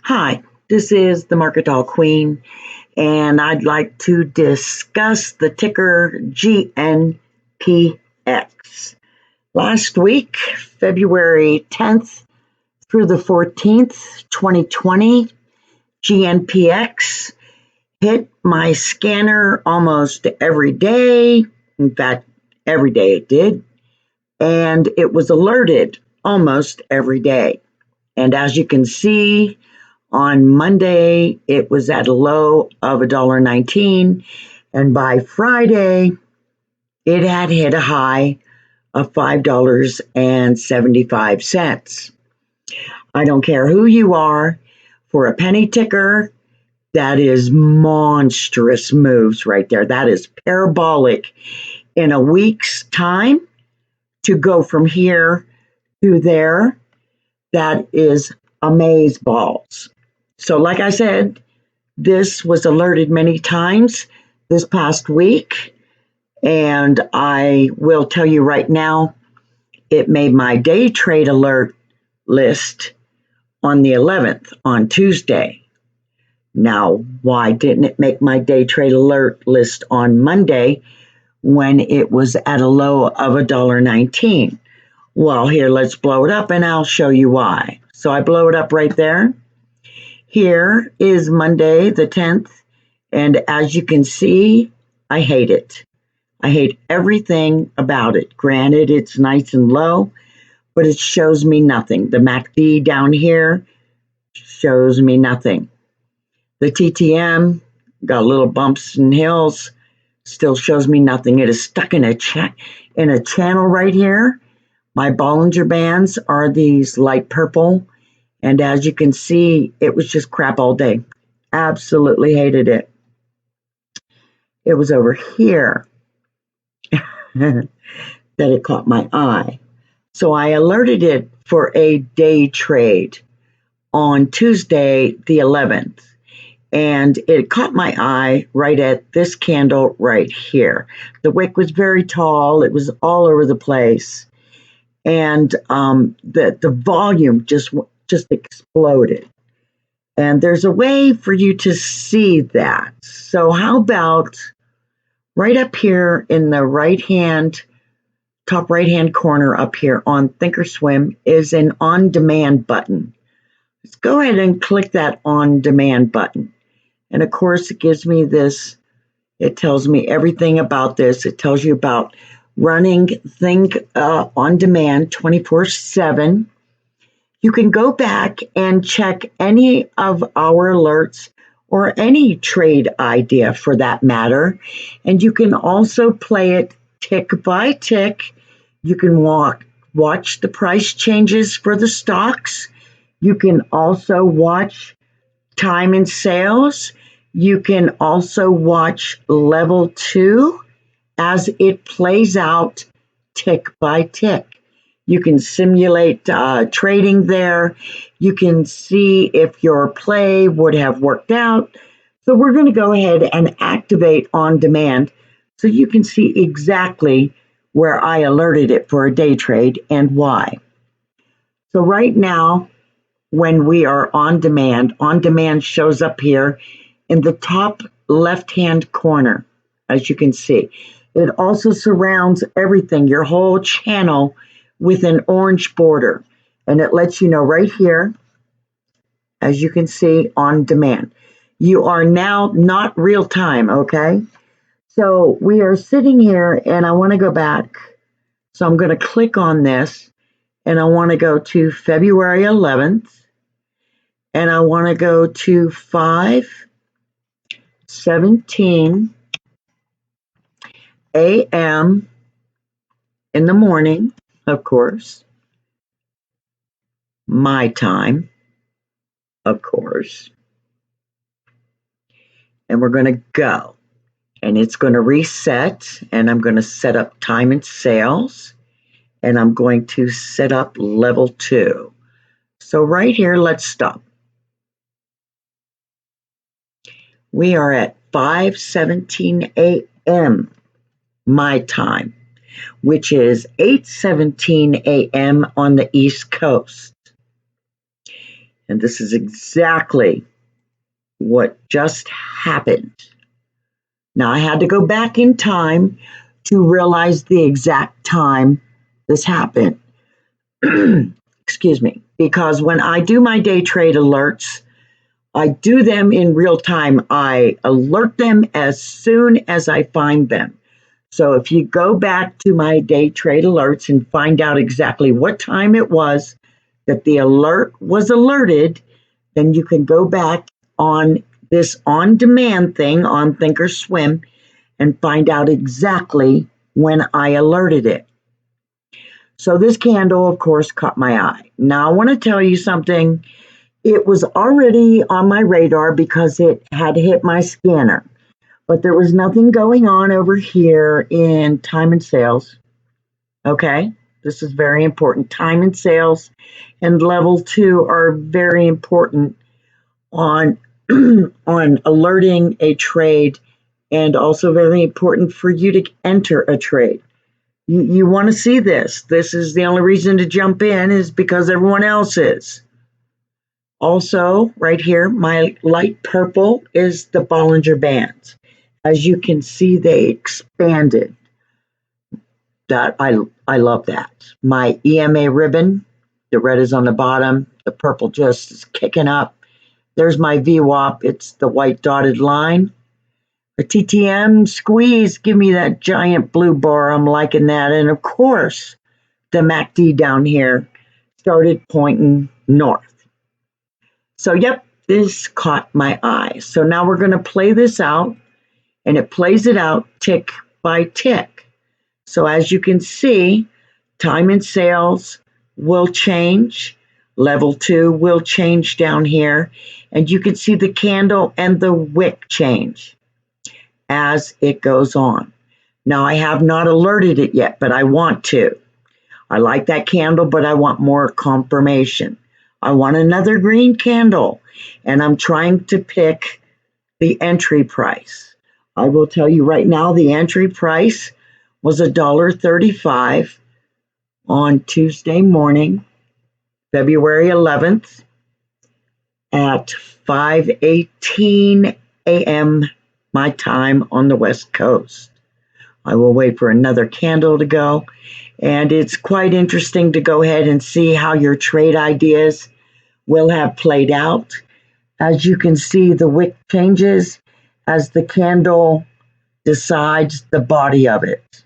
Hi, this is the Market Doll Queen, and I'd like to discuss the ticker GNPX. Last week, February 10th through the 14th, 2020, GNPX hit my scanner almost every day. In fact, every day it did. And it was alerted almost every day. And as you can see, on Monday, it was at a low of $1.19, and by Friday, it had hit a high of $5.75. I don't care who you are, for a penny ticker, that is monstrous moves right there. That is parabolic. In a week's time, to go from here to there, that is amazeballs. So like I said, this was alerted many times this past week, and I will tell you right now, it made my day trade alert list on the 11th, on Tuesday. Now, why didn't it make my day trade alert list on Monday when it was at a low of $1.19? Well, here, let's blow it up and I'll show you why. So I blow it up right there. Here is Monday the 10th, and as you can see, I hate it. I hate everything about it. Granted, it's nice and low, but it shows me nothing. The MACD down here shows me nothing. The TTM got little bumps and hills, still shows me nothing. It is stuck in a channel right here. My Bollinger Bands are these light purple. And as you can see, it was just crap all day. Absolutely hated it. It was over here that it caught my eye. So I alerted it for a day trade on Tuesday, the 11th. And it caught my eye right at this candle right here. The wick was very tall. It was all over the place. And the volume just exploded. And there's a way for you to see that. So how about right up here in the top right hand corner up here on Thinkorswim is an on demand button. Let's go ahead and click that on demand button. And of course it gives me this, it tells me everything about this. It tells you about running Think on demand 24/7. You can go back and check any of our alerts or any trade idea for that matter. And you can also play it tick by tick. You can watch the price changes for the stocks. You can also watch time and sales. You can also watch level 2 as it plays out tick by tick. You can simulate trading there. You can see if your play would have worked out. So we're going to go ahead and activate on demand so you can see exactly where I alerted it for a day trade and why. So right now, when we are on demand shows up here in the top left-hand corner, as you can see. It also surrounds everything, your whole channel, with an orange border, and it lets you know right here, as you can see, on demand. You are now not real time, okay? So we are sitting here, and I want to go back. So I'm going to click on this, and I want to go to February 11th, and I want to go to 5:17 a.m. in the morning, of course, my time, of course, and we're going to go, and it's going to reset, and I'm going to set up time and sales, and I'm going to set up level 2. So right here, let's stop. We are at 5:17 a.m. my time, which is 8:17 a.m. on the East Coast. And this is exactly what just happened. Now, I had to go back in time to realize the exact time this happened. Excuse me. Because when I do my day trade alerts, I do them in real time. I alert them as soon as I find them. So if you go back to my day trade alerts and find out exactly what time it was that the alert was alerted, then you can go back on this on demand thing on Thinkorswim and find out exactly when I alerted it. So this candle, of course, caught my eye. Now I want to tell you something. It was already on my radar because it had hit my scanner, but there was nothing going on over here in time and sales. Okay, this is very important. Time and sales and level 2 are very important on on alerting a trade, and also very important for you to enter a trade. You want to see this. This is the only reason to jump in is because everyone else is. Also, right here, my light purple is the Bollinger Bands. As you can see, they expanded. That I love that. My EMA ribbon, the red is on the bottom, the purple just is kicking up. There's my VWAP, it's the white dotted line. The TTM squeeze, give me that giant blue bar, I'm liking that. And of course, the MACD down here started pointing north. So yep, this caught my eye. So now we're going to play this out, and it plays it out tick by tick. So as you can see, time and sales will change. Level 2 will change down here. And you can see the candle and the wick change as it goes on. Now, I have not alerted it yet, but I want to. I like that candle, but I want more confirmation. I want another green candle, and I'm trying to pick the entry price. I will tell you right now, the entry price was $1.35 on Tuesday morning, February 11th at 5:18 a.m. my time on the West Coast. I will wait for another candle to go, and it's quite interesting to go ahead and see how your trade ideas will have played out. As you can see, the wick changes as the candle decides the body of it.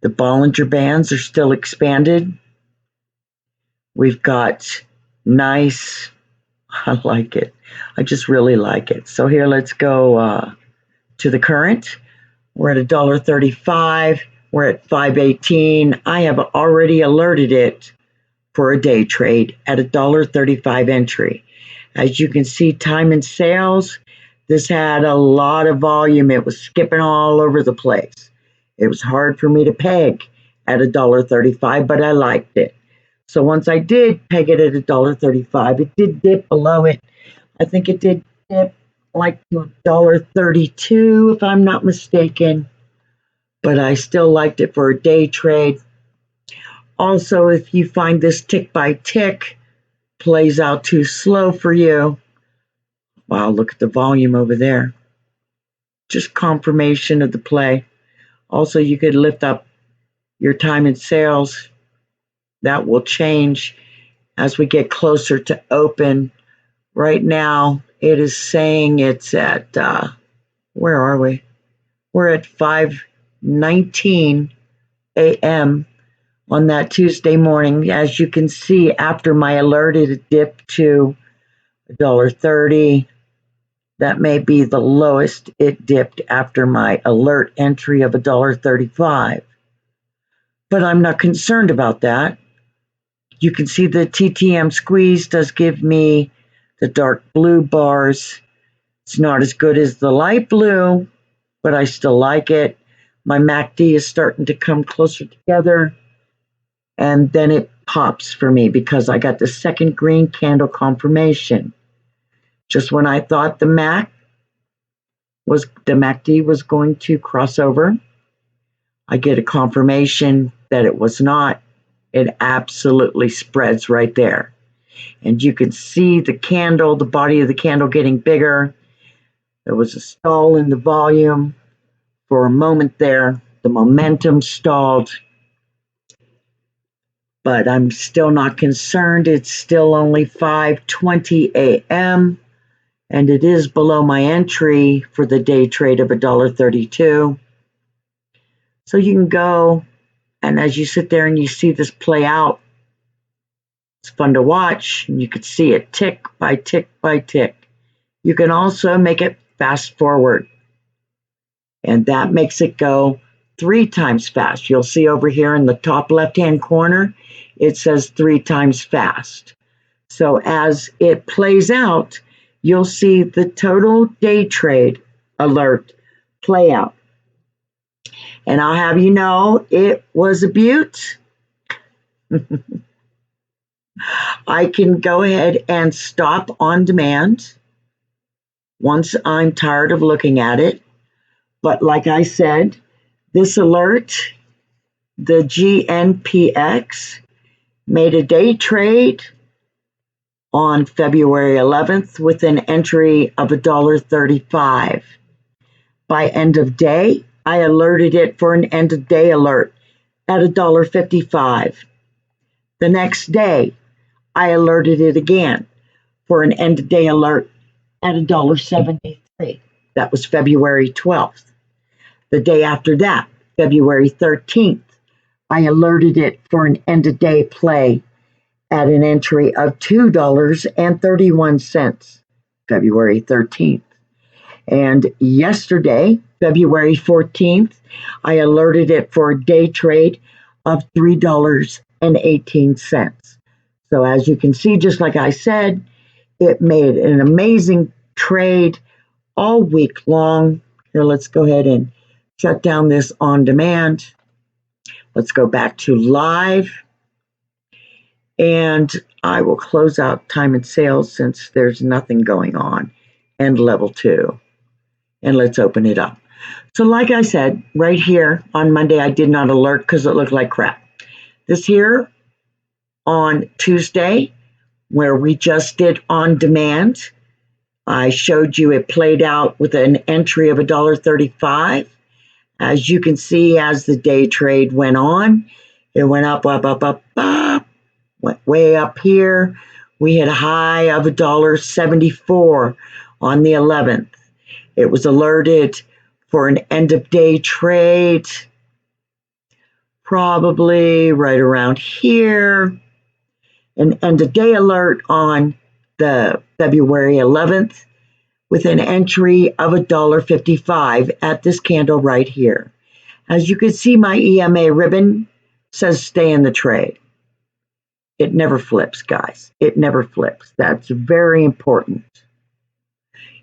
The Bollinger Bands are still expanded. We've got nice, I like it. I just really like it. So here, let's go to the current. We're at $1.35. We're at 5:18. I have already alerted it for a day trade at $1.35 entry. As you can see, time and sales, this had a lot of volume. It was skipping all over the place. It was hard for me to peg at $1.35, but I liked it. So once I did peg it at $1.35, it did dip below it. I think it did dip like to $1.32, if I'm not mistaken, but I still liked it for a day trade. Also, if you find this tick by tick plays out too slow for you, wow, look at the volume over there. Just confirmation of the play. Also, you could lift up your time and sales. That will change as we get closer to open. Right now, it is saying it's at, where are we? We're at 5:19 a.m. on that Tuesday morning. As you can see, after my alert, it dipped to $1.30. That may be the lowest it dipped after my alert entry of $1.35. But I'm not concerned about that. You can see the TTM squeeze does give me the dark blue bars. It's not as good as the light blue, but I still like it. My MACD is starting to come closer together, and then it pops for me because I got the second green candle confirmation. Just when I thought the MACD was going to cross over, I get a confirmation that it was not. It absolutely spreads right there. And you can see the candle, the body of the candle getting bigger. There was a stall in the volume for a moment there. The momentum stalled, but I'm still not concerned. It's still only 5:20 a.m. and it is below my entry for the day trade of $1.32. So you can go, and as you sit there and you see this play out, it's fun to watch, and you can see it tick by tick by tick. You can also make it fast forward, and that makes it go 3 times fast. You'll see over here in the top left-hand corner, it says 3 times fast. So as it plays out, you'll see the total day trade alert play out. And I'll have you know, it was a beaut. I can go ahead and stop on demand once I'm tired of looking at it. But like I said, this alert, the Gnpx, made a day trade on February 11th with an entry of $1.35. By end of day, I alerted it for an end of day alert at $1.55. The next day, I alerted it again for an end of day alert at $1.73. That was February 12th. The day after that, February 13th, I alerted it for an end of day play at an entry of $2.31, February 13th. And yesterday, February 14th, I alerted it for a day trade of $3.18. So as you can see, just like I said, it made an amazing trade all week long. Here, let's go ahead and shut down this on demand. Let's go back to live. And I will close out time and sales since there's nothing going on, and level 2. And let's open it up. So like I said, right here on Monday, I did not alert because it looked like crap. This here on Tuesday, where we just did on demand, I showed you it played out with an entry of $1.35. As you can see, as the day trade went on, it went up, up, up, up, up, went way up here. We hit a high of $1.74 on the 11th. It was alerted for an end of day trade, probably right around here. An end of day alert on the February 11th with an entry of $1.55 at this candle right here. As you can see, my EMA ribbon says stay in the trade. It never flips, guys. It never flips. That's very important.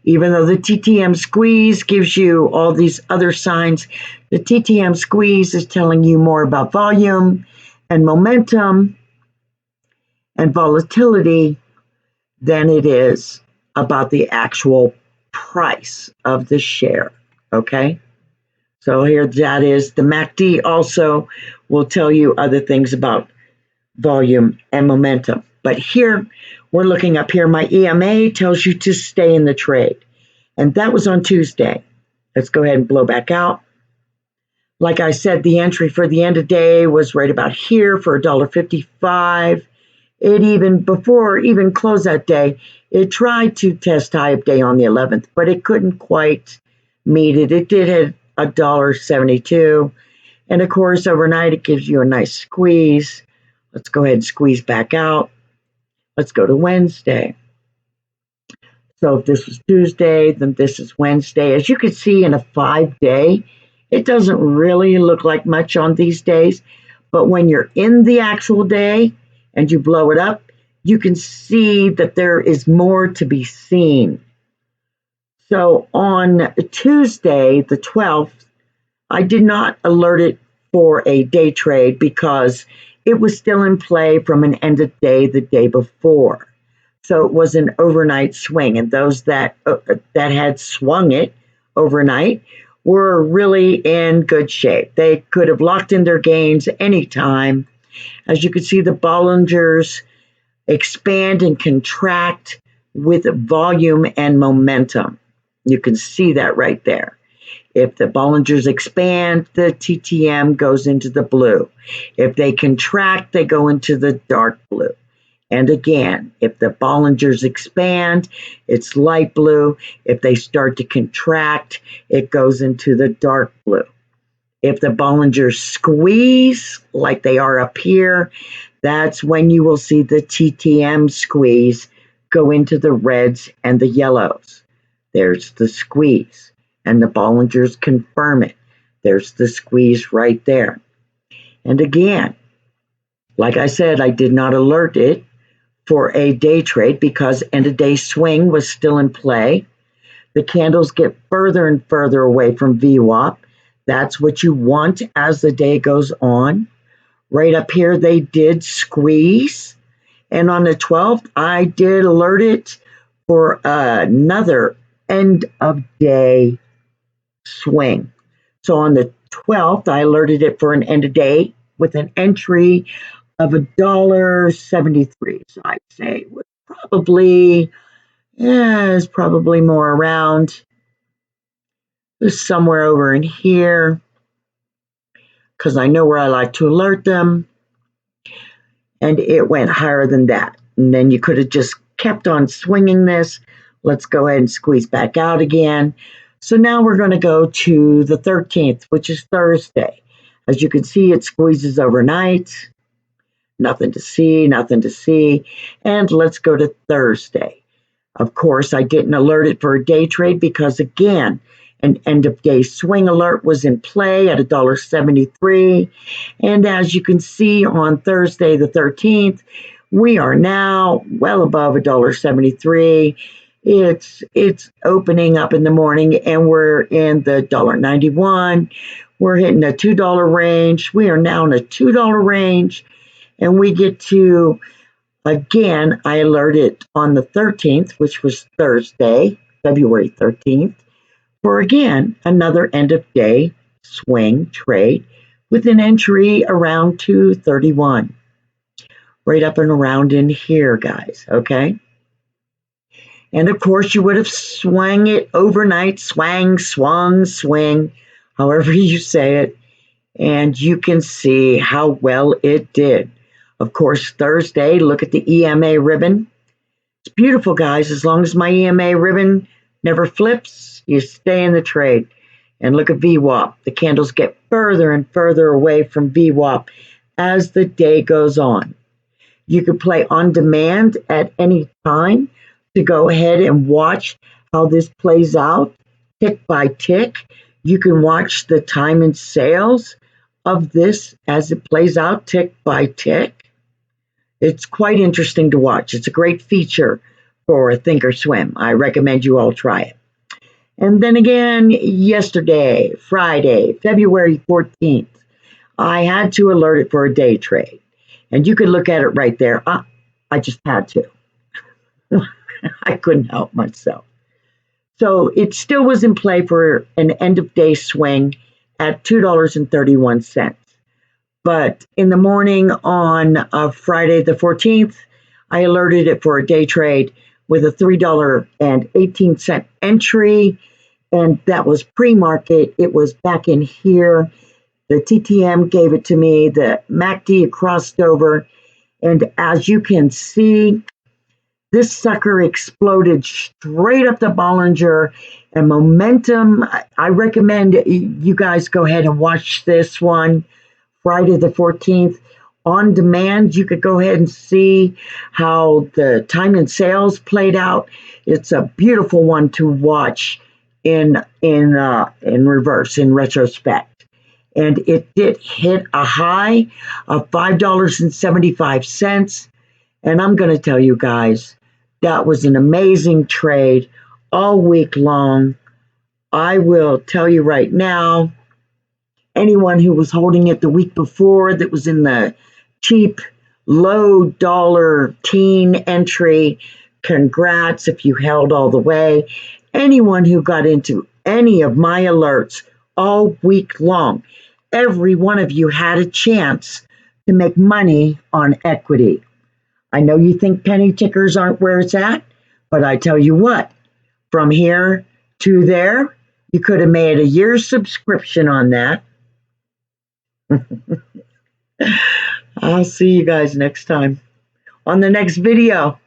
Even though the TTM squeeze gives you all these other signs, the TTM squeeze is telling you more about volume and momentum and volatility than it is about the actual price of the share, okay? So here that is. The MACD also will tell you other things about volume and momentum. But here, we're looking up here. My EMA tells you to stay in the trade. And that was on Tuesday. Let's go ahead and blow back out. Like I said, the entry for the end of day was right about here for $1.55. It even, before even close that day, it tried to test high of day on the 11th, but it couldn't quite meet it. It did hit $1.72. And of course, overnight, it gives you a nice squeeze. Let's go ahead and squeeze back out. Let's go to Wednesday. So if this was Tuesday, then this is Wednesday. As you can see in a 5-day, it doesn't really look like much on these days. But when you're in the actual day and you blow it up, you can see that there is more to be seen. So on Tuesday, the 12th, I did not alert it for a day trade because it was still in play from an end of day the day before. So it was an overnight swing, and those that had swung it overnight were really in good shape. They could have locked in their gains anytime. As you can see, the Bollinger's expand and contract with volume and momentum. You can see that right there. If the Bollingers expand, the TTM goes into the blue. If they contract, they go into the dark blue. And again, if the Bollingers expand, it's light blue. If they start to contract, it goes into the dark blue. If the Bollingers squeeze, like they are up here, that's when you will see the TTM squeeze go into the reds and the yellows. There's the squeeze, and the Bollingers confirm it. There's the squeeze right there. And again, like I said, I did not alert it for a day trade because end of day swing was still in play. The candles get further and further away from VWAP. That's what you want as the day goes on. Right up here, they did squeeze. And on the 12th, I did alert it for another end of day swing. So on the 12th, I alerted it for an end of day with an entry of $1.73. So I'd say it was probably, it's probably more around somewhere over in here, because I know where I like to alert them. And it went higher than that. And then you could have just kept on swinging this. Let's go ahead and squeeze back out again. So now we're going to go to the 13th, which is Thursday. As you can see, it squeezes overnight. Nothing to see, nothing to see. And let's go to Thursday. Of course, I didn't alert it for a day trade because, again, an end of day swing alert was in play at $1.73. And as you can see on Thursday the 13th, we are now well above $1.73. It's opening up in the morning and we're in the $1.91. We're hitting the $2 range. We are now in a $2 range. And we get to, again, I alerted on the 13th, which was Thursday, February 13th, for again, another end of day swing trade with an entry around 231. Right up and around in here, guys, okay? And of course, you would have swung it overnight, swung, swing, however you say it. And you can see how well it did. Of course, Thursday, look at the EMA ribbon. It's beautiful, guys. As long as my EMA ribbon never flips, you stay in the trade. And look at VWAP. The candles get further and further away from VWAP as the day goes on. You can play on demand at any time to go ahead and watch how this plays out tick by tick. You can watch the time and sales of this as it plays out tick by tick. It's quite interesting to watch. It's a great feature for Thinkorswim. I recommend you all try it. And then again, yesterday, Friday, February 14th, I had to alert it for a day trade. And you can look at it right there. I just had to. I couldn't help myself. So it still was in play for an end of day swing at $2.31. But in the morning on Friday the 14th, I alerted it for a day trade with a $3.18 entry, and that was pre-market. It was back in here. The TTM gave it to me. The MACD crossed over, and as you can see, this sucker exploded straight up the Bollinger and momentum. I recommend you guys go ahead and watch this one. Friday the 14th, on demand, you could go ahead and see how the time and sales played out. It's a beautiful one to watch in reverse, in retrospect. And it did hit a high of $5.75. And I'm going to tell you guys, that was an amazing trade all week long. I will tell you right now, anyone who was holding it the week before that was in the cheap, low dollar teen entry, congrats if you held all the way. Anyone who got into any of my alerts all week long, every one of you had a chance to make money on equity. I know you think penny tickers aren't where it's at, but I tell you what, from here to there, you could have made a year's subscription on that. I'll see you guys next time on the next video.